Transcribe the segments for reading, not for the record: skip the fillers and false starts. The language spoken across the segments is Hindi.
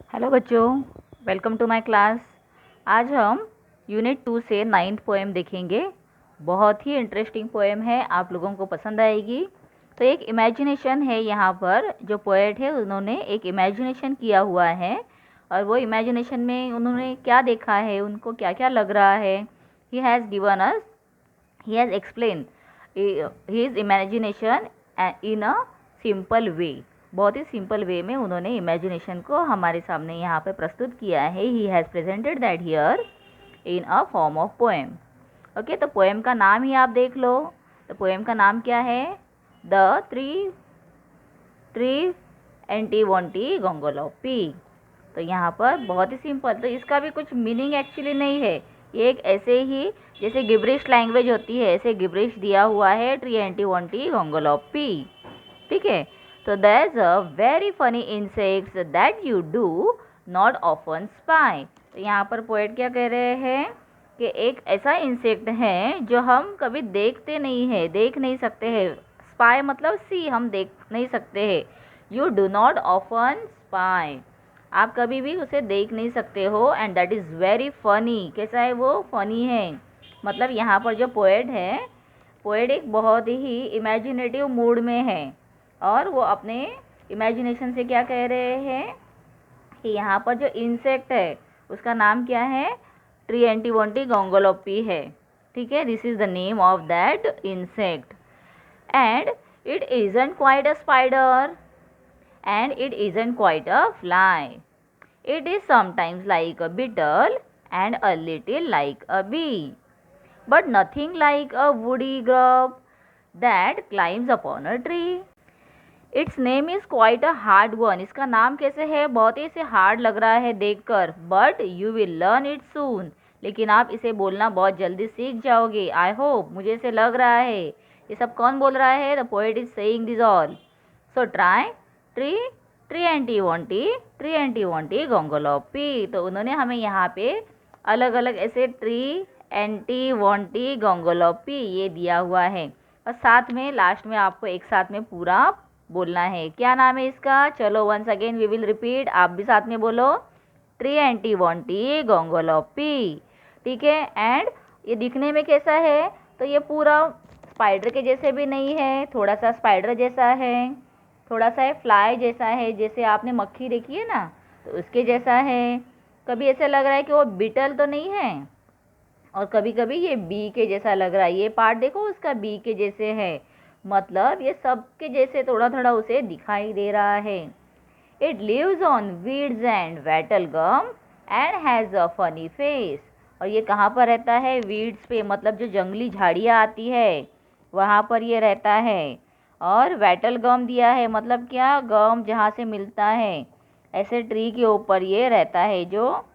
हेलो बच्चों, वेलकम टू माय क्लास। आज हम यूनिट 2 से 9th पोएम देखेंगे। बहुत ही इंटरेस्टिंग पोएम है, आप लोगों को पसंद आएगी। तो एक इमेजिनेशन है यहाँ पर, जो पोएट है उन्होंने एक इमेजिनेशन किया हुआ है और वो इमेजिनेशन में उन्होंने क्या देखा है, उनको क्या क्या लग रहा है। He has given us, he has explain his imagination in a simple way. बहुत ही सिंपल वे में उन्होंने इमेजिनेशन को हमारे सामने यहाँ पे प्रस्तुत किया है। He has presented that here in a form of poem. Okay, तो पोएम का नाम ही आप देख लो। तो पोएम का नाम क्या है? The tree एंटीवोंटी गोंगोलोपी। तो यहाँ पर बहुत ही सिंपल, तो इसका भी कुछ मीनिंग एक्चुअली नहीं है। ये एक ऐसे ही जैसे गिब्रिश लैंग्वेज होती है, ऐसे गिब्रिश दिया हुआ है, ट्री एंटीवोंटी गोंगोलोपी। ठीक है, तो there's a very funny insects that you do not often spy। तो यहाँ पर पोएट क्या कह रहे हैं कि एक ऐसा इंसेक्ट है जो हम कभी देखते नहीं है, देख नहीं सकते हैं। स्पाई मतलब सी, हम देख नहीं सकते हैं। You do not often spy, आप कभी भी उसे देख नहीं सकते हो। And that is very funny, कैसा है वो? फनी है। मतलब यहाँ पर जो पोएट है, पोएट एक बहुत ही इमेजिनेटिव मूड में है और वो अपने इमेजिनेशन से क्या कह रहे हैं कि यहाँ पर जो इंसेक्ट है उसका नाम क्या है? ट्री एंटीवोंटी गोंगोलोपी है। ठीक है, this is the name of that insect. And it isn't quite a spider and it isn't quite a fly. It is sometimes like a beetle and a little like a bee, but nothing like a woody grub that climbs upon a tree। It's name is quite a hard one. इसका नाम कैसे है? बहुत ही इसे हार्ड लग रहा है देखकर। But you will learn it सून, लेकिन आप इसे बोलना बहुत जल्दी सीख जाओगे। आई होप, मुझे इसे लग रहा है। ये सब कौन बोल रहा है? The poet is saying this all. So try tree tree anti वॉन्टी गोंगोलोपी। तो उन्होंने हमें यहाँ पे अलग अलग ऐसे ट्री एंटी वॉन्टी गोंगोलोपी ये दिया हुआ है, और साथ में लास्ट में आपको एक साथ में पूरा बोलना है। क्या नाम है इसका? चलो once again we will repeat, आप भी साथ में बोलो। ट्री एंटीवोंटी गोंगोलोपी। ठीक है, एंड ये दिखने में कैसा है? तो ये पूरा स्पाइडर के जैसे भी नहीं है, थोड़ा सा स्पाइडर जैसा है, थोड़ा सा फ्लाई जैसा है, जैसे आपने मक्खी देखी है ना, तो उसके जैसा है। कभी ऐसा लग रहा है कि वो बीटल तो नहीं है, और कभी कभी ये बी के जैसा लग रहा है। ये पार्ट देखो उसका बी के जैसे है, मतलब ये सब के जैसे थोड़ा थोड़ा उसे दिखाई दे रहा है। It lives on weeds and wattle gum and has a funny face. और ये कहाँ पर रहता है? वीड्स पे, मतलब जो जंगली झाड़ियाँ आती है वहाँ पर ये रहता है। और वेटल गम दिया है, मतलब क्या? गम जहाँ से मिलता है, ऐसे ट्री के ऊपर ये रहता है, जो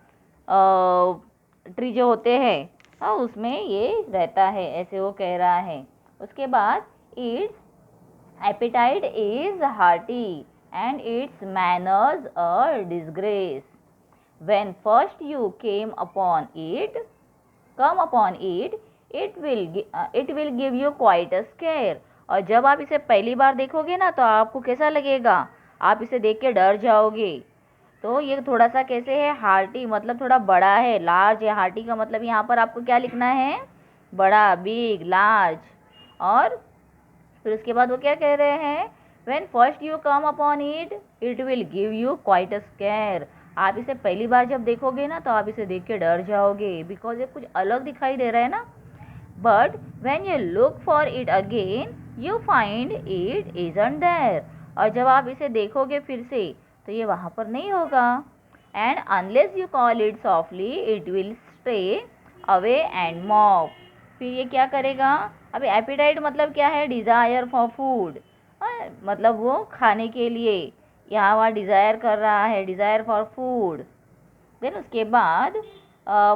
ट्री जो होते हैं, हाँ, उसमें ये रहता है, ऐसे वो कह रहा है। उसके बाद it's appetite is hearty and it's manners a disgrace. When first you come upon it, it will give you quite a square. और जब आप इसे पहली बार देखोगे ना, तो आपको कैसा लगेगा? आप इसे देख के डर जाओगे। तो ये थोड़ा सा कैसे है? हार्टी मतलब थोड़ा बड़ा है, लार्ज है। हार्टी का मतलब यहाँ पर आपको क्या लिखना है? बड़ा, बिग, लार्ज। और फिर उसके बाद वो क्या कह रहे हैं? When first you come upon it will give you quite a square. आप इसे पहली बार जब देखोगे ना, तो आप इसे देख के डर जाओगे, बिकॉज ये कुछ अलग दिखाई दे रहा है ना। But when you look for it again you find it isn't there. और जब आप इसे देखोगे फिर से, तो ये वहाँ पर नहीं होगा। And unless you call it softly it will stay away and mock. फिर ये क्या करेगा? अभी एपिटाइट मतलब क्या है? डिज़ायर फॉर फूड, मतलब वो खाने के लिए यहाँ वहाँ डिज़ायर कर रहा है, डिज़ायर फॉर फूड। देन उसके बाद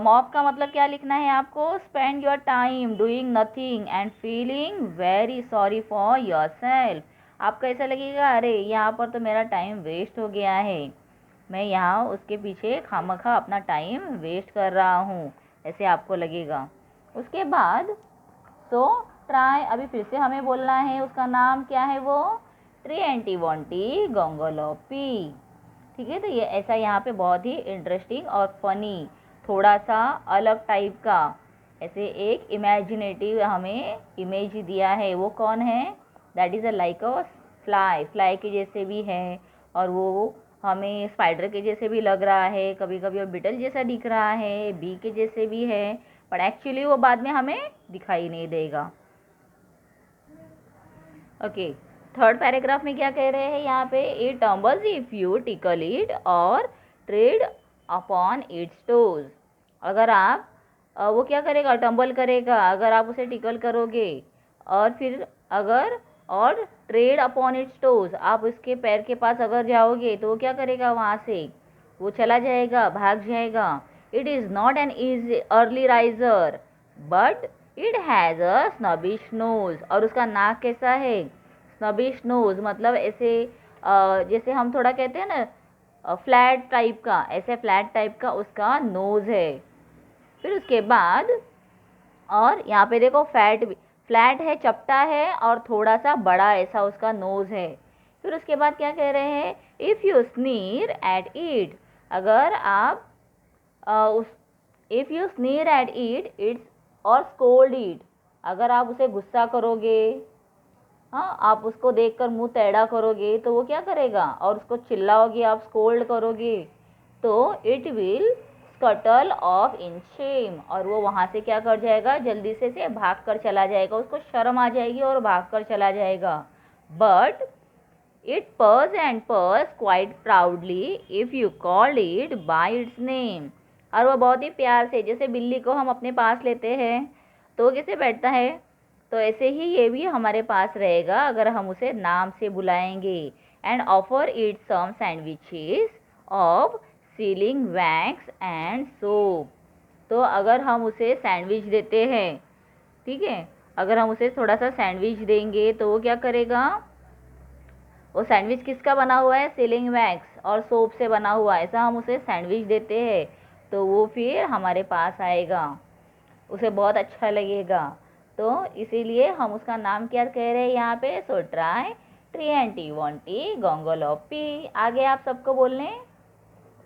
मॉक का मतलब क्या लिखना है आपको? Spend your time doing nothing and feeling very sorry for your self. आपको ऐसा लगेगा, अरे यहाँ पर तो मेरा टाइम वेस्ट हो गया है, मैं यहाँ उसके पीछे खामखा अपना टाइम वेस्ट कर रहा हूँ, ऐसे आपको लगेगा। उसके बाद सो ट्राई, अभी फिर से हमें बोलना है, उसका नाम क्या है? वो ट्री एंटीवोंटी गोंगोलोपी। ठीक है, तो ये ऐसा यहाँ पे बहुत ही इंटरेस्टिंग और फनी, थोड़ा सा अलग टाइप का ऐसे एक इमेजिनेटिव हमें इमेज दिया है। वो कौन है? That is a like a fly, fly के जैसे भी है और वो हमें स्पाइडर के जैसे भी लग रहा है, कभी कभी वो बिटल जैसा दिख रहा है, बी के जैसे भी है, पर एक्चुअली वो बाद में हमें दिखाई नहीं देगा। ओके, थर्ड पैराग्राफ में क्या कह रहे हैं यहाँ पे? It tumbles if you tackle it और ट्रेड अपॉन इट्स टोज। अगर आप वो क्या करेगा? टम्बल करेगा अगर आप उसे टिकल करोगे, और फिर अगर और ट्रेड अपॉन इट्स टोज, आप उसके पैर के पास अगर जाओगे तो वो क्या करेगा? वहाँ से वो चला जाएगा, भाग जाएगा। It is not an is early riser but it has a snubbish nose. और उसका नाक कैसा है? स्नबिश नोज, मतलब ऐसे जैसे हम थोड़ा कहते हैं ना फ्लैट टाइप का, ऐसे फ्लैट टाइप का उसका नोज है। फिर उसके बाद और यहाँ पे देखो फैट भी फ्लैट है, चपटा है और थोड़ा सा बड़ा ऐसा उसका नोज है। फिर उसके बाद क्या कह रहे हैं? If you sneer at it, अगर आप उस if you sneer at it it's or scold it, अगर आप उसे गुस्सा करोगे, हाँ, आप उसको देखकर मुंह टेढ़ा करोगे तो वो क्या करेगा? और उसको चिल्लाओगे, आप स्कोल्ड करोगे तो it will scuttle of in Shem, और वो वहाँ से क्या कर जाएगा? जल्दी से भाग कर चला जाएगा, उसको शर्म आ जाएगी और भाग कर चला जाएगा। But it purse and purse quite proudly if you call it by it's name, और वह बहुत ही प्यार से, जैसे बिल्ली को हम अपने पास लेते हैं तो वो कैसे बैठता है, तो ऐसे ही ये भी हमारे पास रहेगा अगर हम उसे नाम से बुलाएंगे। And offer it some sandwiches of sealing wax and soap, तो अगर हम उसे सैंडविच देते हैं, ठीक है, अगर हम उसे थोड़ा सा सैंडविच देंगे तो वो क्या करेगा? वो सैंडविच किसका बना हुआ है? सीलिंग वैक्स और सोप से बना हुआ है, ऐसा हम उसे सैंडविच देते हैं तो वो फिर हमारे पास आएगा, उसे बहुत अच्छा लगेगा। तो इसीलिए हम उसका नाम क्या कह रहे हैं यहाँ पे? So try Triantiwontigongolope. आगे आप सबको बोलने।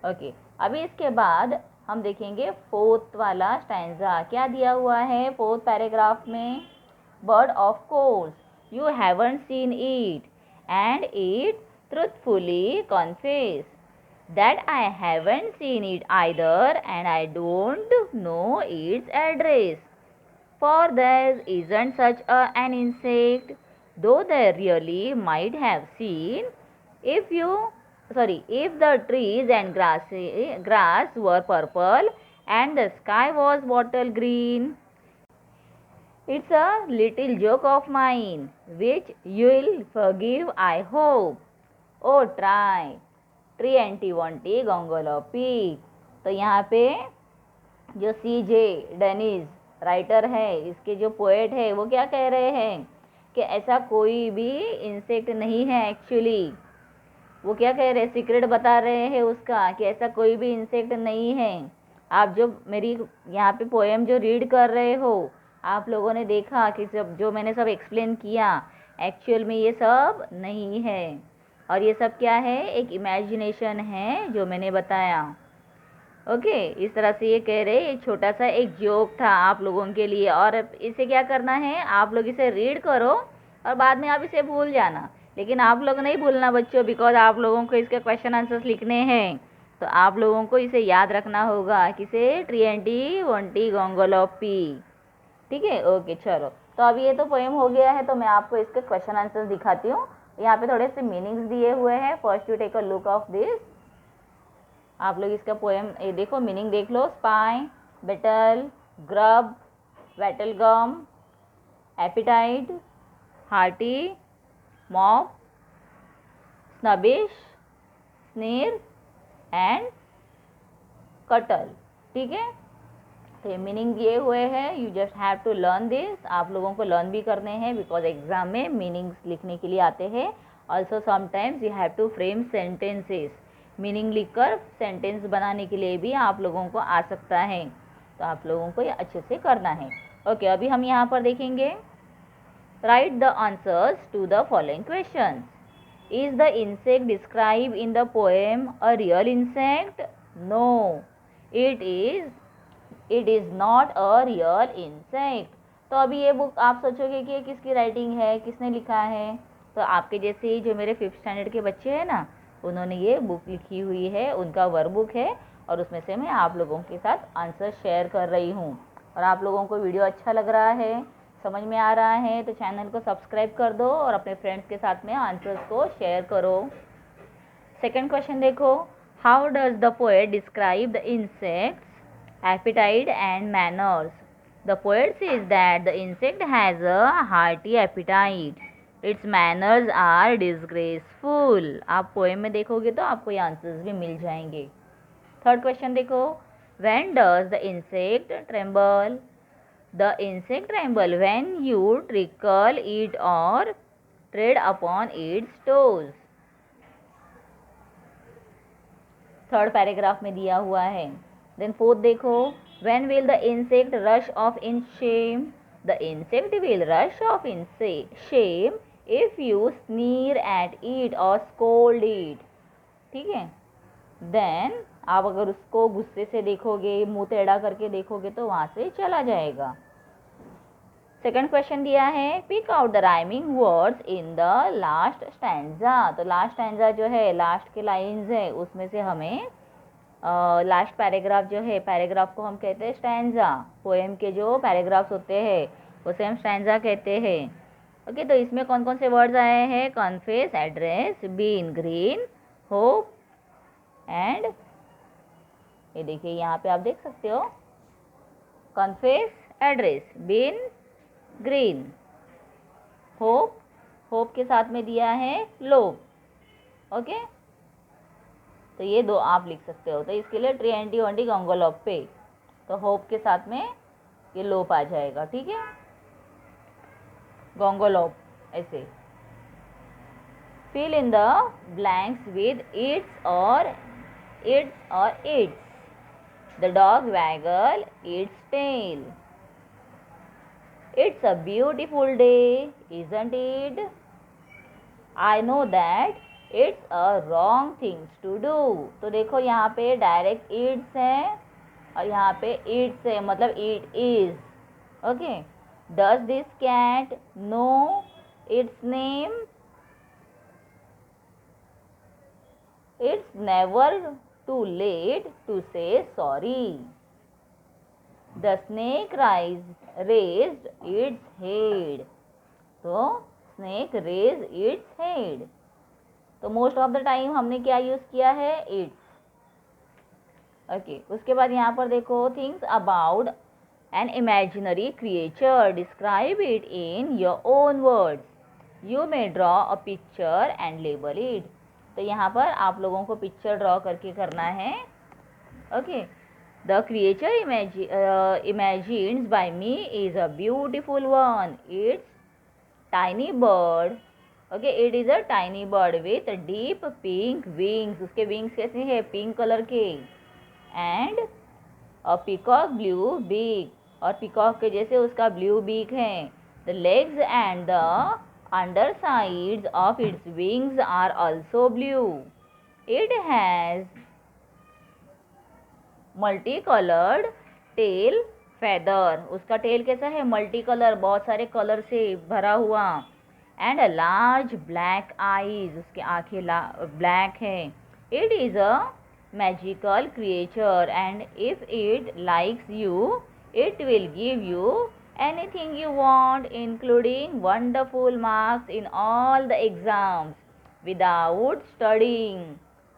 ओके, अभी इसके बाद हम देखेंगे फोर्थ वाला स्टैंजा क्या दिया हुआ है फोर्थ पैराग्राफ में। Bird of course you haven't seen it and it truthfully confess that I haven't seen it either and I don't know its address. For there isn't such an insect, though there really might have seen if the trees and grass were purple and the sky was bottle green. It's a little joke of mine, which you'll forgive, I hope. Oh, try. ट्रिएंटी वॉन्टी गोंगोलोपी। तो यहाँ पे जो CJ डेनिस राइटर है, इसके जो पोएट है, वो क्या कह रहे हैं कि ऐसा कोई भी इंसेक्ट नहीं है एक्चुअली। वो क्या कह रहे हैं? सीक्रेट बता रहे हैं उसका कि ऐसा कोई भी इंसेक्ट नहीं है। आप जो मेरी यहाँ पे पोएम जो रीड कर रहे हो, आप लोगों ने देखा कि सब जो मैंने सब एक्सप्लेन किया, एक्चुअल में ये सब नहीं है, और ये सब क्या है? एक इमेजिनेशन है जो मैंने बताया। ओके, इस तरह से ये कह रहे हैं, छोटा सा एक जोक था आप लोगों के लिए। और इसे क्या करना है? आप लोग इसे रीड करो और बाद में आप इसे भूल जाना, लेकिन आप लोग नहीं भूलना बच्चों, बिकॉज आप लोगों को इसके क्वेश्चन आंसर्स लिखने हैं, तो आप लोगों को इसे याद रखना होगा। किसे? ट्रिएंटी वॉन्टी गोंगोलोपी। ठीक है, ओके, चलो। तो अभी ये तो पोएम हो गया है, तो मैं आपको इसके क्वेश्चन आंसर्स दिखाती हूँ। यहाँ पे थोड़े से मीनिंग्स दिए हुए हैं। First you take a look of this. आप लोग इसका पोएम ये देखो, मीनिंग देख लो। Spy, beetle, grub, wattle gum, appetite, hearty, mop, snubbish, sneer and cuttle. ठीक है, तो ये मीनिंग दिए हुए हैं। You just have to learn this. आप लोगों को लर्न भी करने हैं, बिकॉज एग्जाम में मीनिंग्स लिखने के लिए आते हैं। Also sometimes you have to frame sentences. Meaning लिखकर सेंटेंस बनाने के लिए भी आप लोगों को आ सकता है, तो आप लोगों को ये अच्छे से करना है। ओके, अभी हम यहाँ पर देखेंगे। Write the answers to the following question. Is the insect described in the poem a real insect? No, it is not a real insect. तो अभी ये बुक आप सोचोगे कि ये किसकी राइटिंग है, किसने लिखा है? तो आपके जैसे ही जो मेरे 5th स्टैंडर्ड के बच्चे हैं ना, उन्होंने ये बुक लिखी हुई है, उनका वर्क बुक है, और उसमें से मैं आप लोगों के साथ आंसर शेयर कर रही हूँ। और आप लोगों को वीडियो अच्छा लग रहा है, समझ में आ रहा है, तो चैनल को सब्सक्राइब कर दो और अपने फ्रेंड्स के साथ में आंसर्स को शेयर करो। सेकंड क्वेश्चन देखो, how does the poet describe the insect's appetite and manners? The poet says that the insect has a hearty appetite, it's manners are disgraceful. आप पोएम में देखोगे तो आपको ये आंसर्स भी मिल जाएंगे। थर्ड क्वेश्चन देखो, when does the insect tremble? The insect tremble when you trickle it or tread upon its toes. Third paragraph में दिया हुआ है। देन फोर्थ देखो, when will the insect rush off in shame? The insect will rush off in shame if you sneer at it or scold it. ठीक है, देन आप अगर उसको गुस्से से देखोगे, मुंह टेढ़ा करके देखोगे तो वहां से चला जाएगा। सेकंड क्वेश्चन दिया है, pick out the rhyming words in the last stanza. तो लास्ट स्टैंजा जो है, लास्ट के लाइन्स है, उसमें से हमें लास्ट पैराग्राफ जो है, पैराग्राफ को हम कहते हैं स्टैंजा। पोएम के जो पैराग्राफ्स होते हैं उसे हम स्टैंजा कहते हैं। ओके, तो इसमें कौन कौन से वर्ड्स आए हैं? Confess, address, bean, green, hope and, ये देखिए यहाँ पे आप देख सकते हो, confess, address, bean, green, hope, hope के साथ में दिया है लोप। ओके, तो ये दो आप लिख सकते हो। तो इसके लिए ट्रिएंटी वंटी गंगोलोप पे, तो होप के साथ में ये लोप आ जाएगा। ठीक है, गंगोलोप ऐसे। Fill in the blanks with its or it's. The dog waggle its tail. It's a beautiful day, isn't it? I know that it's a wrong thing to do. तो देखो यहाँ पे डायरेक्ट इट्स है और यहाँ पे इट्स है, मतलब it is. Okay, does this cat know its name? It's never too late to say sorry. The snake raised its head. तो snake raised its head. तो मोस्ट ऑफ द टाइम हमने क्या यूज किया है? इट्स। ओके, उसके बाद यहाँ पर देखो, things about an imaginary creature, describe it in your own words. You may draw a picture and label it. तो यहाँ पर आप लोगों को पिक्चर ड्रॉ करके करना है। Okay, the creature imagined by me is a beautiful one. It's tiny bird. Okay, it is a tiny bird with deep pink wings. उसके wings कैसे हैं? पिंक कलर के। and a peacock blue beak. और peacock के जैसे उसका blue beak है। the legs and the undersides of its wings are also blue. It has multi coloured tail feather. उसका टेल कैसा है? मल्टी कलर, बहुत सारे कलर से भरा हुआ। And a large black eyes, उसके आंखें ब्लैक है। It is a magical creature and if it likes you it will give you anything you want including wonderful marks in all the exams without studying.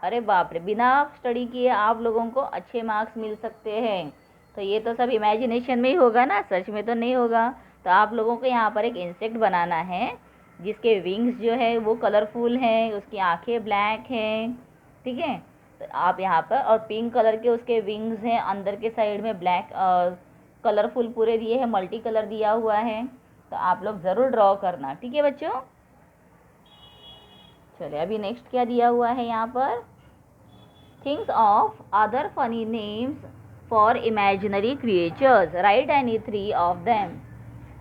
अरे बाप रे, बिना स्टडी किए आप लोगों को अच्छे मार्क्स मिल सकते हैं। तो ये तो सब इमेजिनेशन में ही होगा ना, सच में तो नहीं होगा। तो आप लोगों को यहाँ पर एक इंसेक्ट बनाना है जिसके विंग्स जो है वो कलरफुल हैं, उसकी आंखें ब्लैक हैं। ठीक है, तो आप यहाँ पर, और पिंक कलर के उसके विंग्स हैं, अंदर के साइड में ब्लैक कलरफुल पूरे दिए हैं, मल्टी कलर दिया हुआ है। तो आप लोग ज़रूर ड्रॉ करना। ठीक है बच्चों, चलिए अभी नेक्स्ट क्या दिया हुआ है यहाँ पर, things of other funny names for imaginary creatures, right any 3 of them.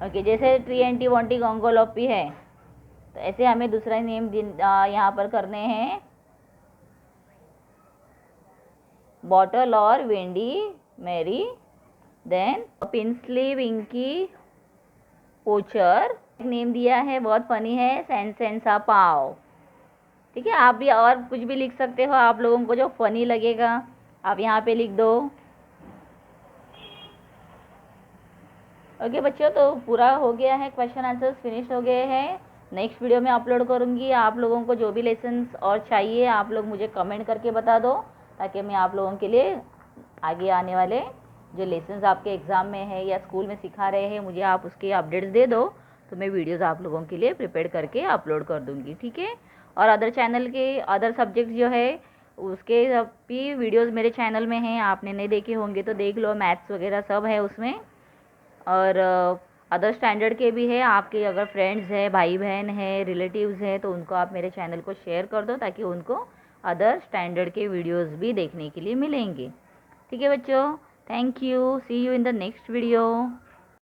Okay, जैसे ट्रिएंटी वॉन्टी गोंगोलोपी है, तो ऐसे हमें दूसरा नेम यहाँ पर करने हैं, बॉटल और Wendy, Mary, then Pinsley, Winky, poacher. Name दिया है बहुत फनी है, सेंसेंसा पाव। ठीक है, आप भी और कुछ भी लिख सकते हो, आप लोगों को जो फनी लगेगा आप यहाँ पे लिख दो। ओके बच्चों, तो पूरा हो गया है, क्वेश्चन आंसर्स फिनिश हो गए हैं। नेक्स्ट वीडियो में अपलोड करूँगी। आप लोगों को जो भी लेसन्स और चाहिए आप लोग मुझे कमेंट करके बता दो, ताकि मैं आप लोगों के लिए आगे आने वाले जो लेसन्स आपके एग्ज़ाम में है या स्कूल में सिखा रहे हैं, मुझे आप उसके अपडेट्स दे दो, तो मैं वीडियोस आप लोगों के लिए प्रिपेयर करके अपलोड कर दूँगी। ठीक है, और अदर चैनल के अदर सब्जेक्ट जो है उसके भी वीडियोस मेरे चैनल में हैं, आपने नहीं देखे होंगे तो देख लो, मैथ्स वगैरह सब है उसमें। और अदर स्टैंडर्ड के भी है, आपके अगर फ्रेंड्स हैं, भाई बहन हैं, रिलेटिव्स हैं, तो उनको आप मेरे चैनल को शेयर कर दो, ताकि उनको अदर स्टैंडर्ड के वीडियोस भी देखने के लिए मिलेंगे। ठीक है बच्चों, thank you, see you in the next video.